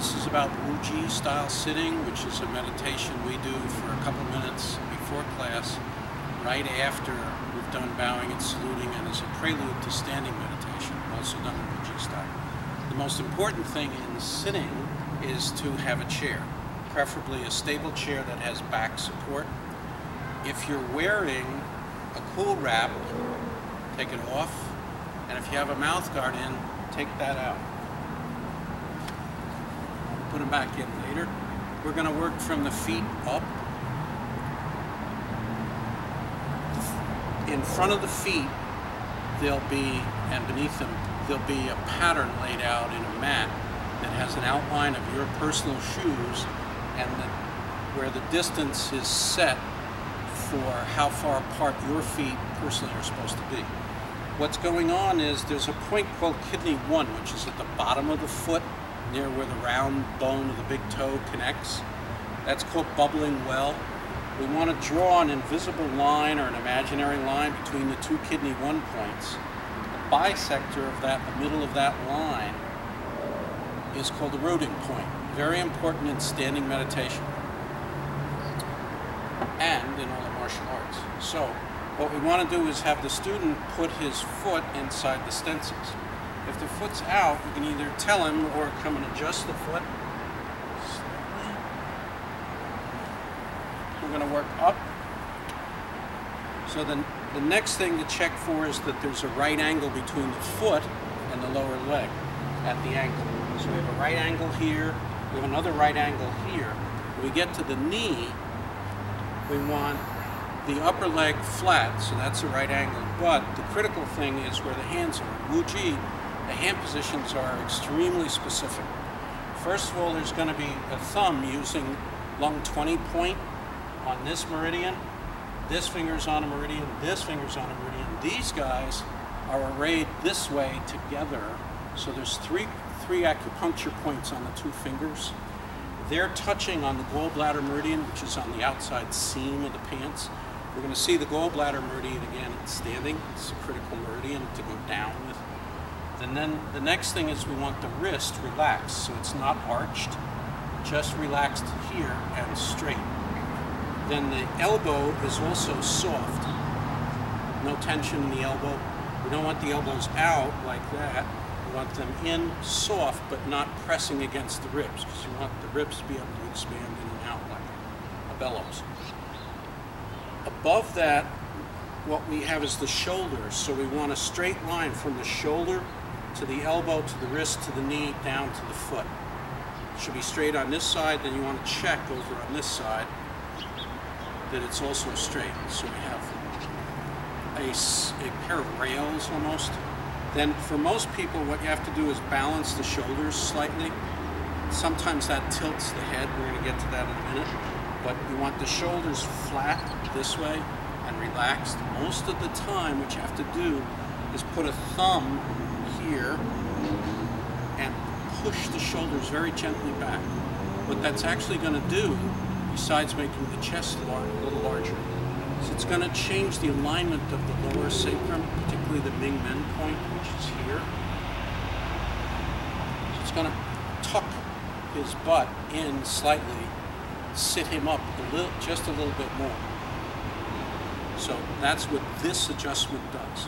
This is about WuJi style sitting, which is a meditation we do for a couple minutes before class, right after we've done bowing and saluting, and as a prelude to standing meditation, also done in WuJi style. The most important thing in sitting is to have a chair, preferably a stable chair that has back support. If you're wearing a cool wrap, take it off, and if you have a mouth guard in, take that out. Put them back in later. We're going to work from the feet up. In front of the feet, there'll be, and beneath them, there'll be a pattern laid out in a mat that has an outline of your personal shoes and where the distance is set for how far apart your feet personally are supposed to be. What's going on is there's a point called kidney 1, which is at the bottom of the foot, near where the round bone of the big toe connects. That's called bubbling well. We want to draw an invisible line or an imaginary line between the two kidney 1 points. The bisector of that, the middle of that line, is called the rooting point. Very important in standing meditation and in all the martial arts. So what we want to do is have the student put his foot inside the stencils. If the foot's out, you can either tell him or come and adjust the foot. We're going to work up. So then the next thing to check for is that there's a right angle between the foot and the lower leg at the ankle. So we have a right angle here, we have another right angle here. When we get to the knee, we want the upper leg flat, so that's a right angle. But the critical thing is where the hands are. WuJi, the hand positions are extremely specific. First of all, there's going to be a thumb using lung 20 point on this meridian. This finger's on a meridian, this finger's on a meridian. These guys are arrayed this way together. So there's three acupuncture points on the two fingers. They're touching on the gallbladder meridian, which is on the outside seam of the pants. We're going to see the gallbladder meridian again in standing. It's a critical meridian to go down with. And then the next thing is we want the wrist relaxed, so it's not arched, just relaxed here and straight. Then the elbow is also soft. No tension in the elbow. We don't want the elbows out like that. We want them in soft, but not pressing against the ribs, because you want the ribs to be able to expand in and out like a bellows. Above that, what we have is the shoulders. So we want a straight line from the shoulder to the elbow, to the wrist, to the knee, down to the foot. It should be straight on this side, then you want to check over on this side that it's also straight. So we have a pair of rails almost. Then for most people, what you have to do is balance the shoulders slightly. Sometimes that tilts the head. We're going to get to that in a minute. But you want the shoulders flat this way and relaxed. Most of the time, what you have to do is put a thumb here and push the shoulders very gently back. What that's actually going to do, besides making the chest a little larger, is it's going to change the alignment of the lower sacrum, particularly the Ming Men point, which is here. So it's going to tuck his butt in slightly, sit him up a little, just a little bit more. So that's what this adjustment does.